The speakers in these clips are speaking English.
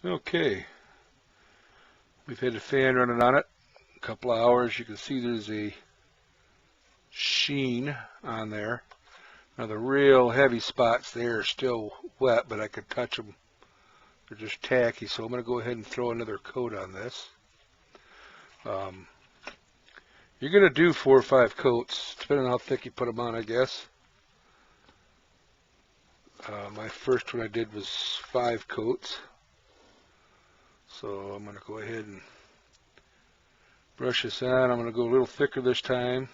Okay, we've had the fan running on it a couple of hours. You can see there's a sheen on there. Now the real heavy spots there are still wet, but I could touch them. They're just tacky, so I'm going to go ahead and throw another coat on this. You're going to do 4 or 5 coats, depending on how thick you put them on, I guess. My first one I did was 5 coats. So I'm going to go ahead and brush this on. I'm going to go a little thicker this time.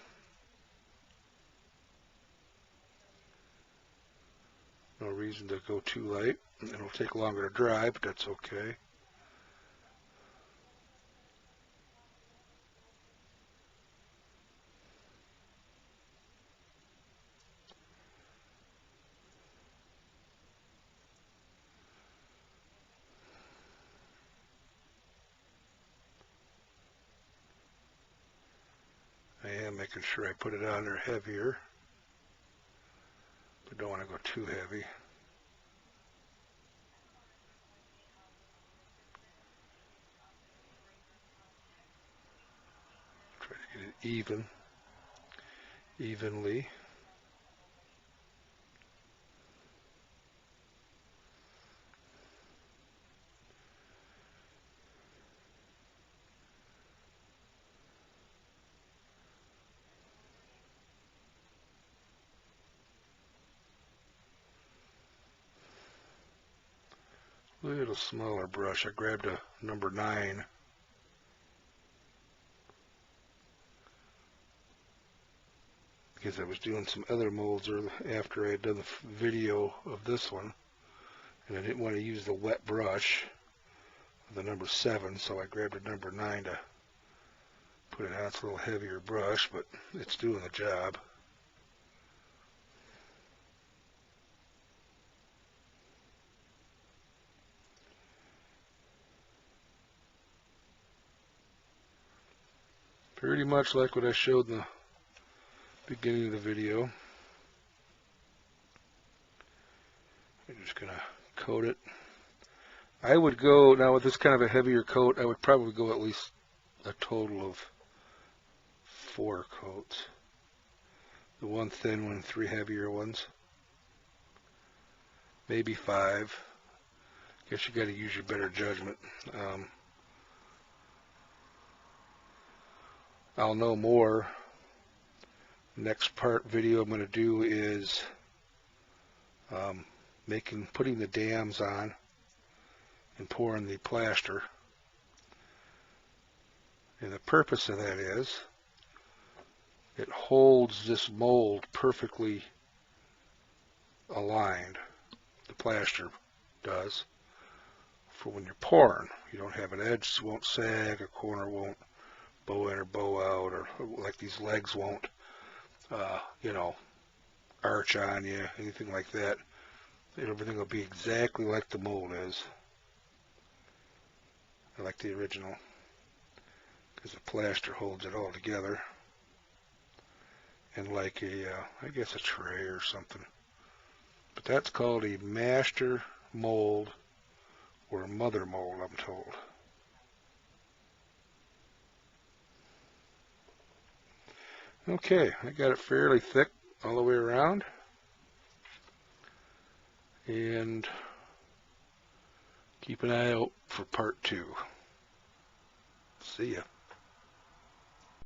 No reason to go too light. It'll take longer to dry, but that's okay. I am making sure I put it on there heavier, but don't want to go too heavy. Try to get it evenly. A little smaller brush. I grabbed a number 9. Because I was doing some other molds after I had done the video of this one, and I didn't want to use the wet brush, the number 7, so I grabbed a number 9 to put it on. It's a little heavier brush, but it's doing the job. Pretty much like what I showed in the beginning of the video. I'm just going to coat it. I would go, now with this kind of a heavier coat, I would probably go at least a total of 4 coats. The 1 thin one, 3 heavier ones. Maybe 5. Guess you got to use your better judgment. I'll know more. Next part video I'm going to do is putting the dams on and pouring the plaster. And the purpose of that is it holds this mold perfectly aligned. The plaster does. For when you're pouring, you don't have an edge won't sag, a corner won't bow in or bow out, or like these legs won't, arch on you, anything like that. Everything will be exactly like the mold is. I like the original because the plaster holds it all together. And like I guess a tray or something. But that's called a master mold or a mother mold, I'm told. Okay, I got it fairly thick all the way around. And keep an eye out for part 2. See ya.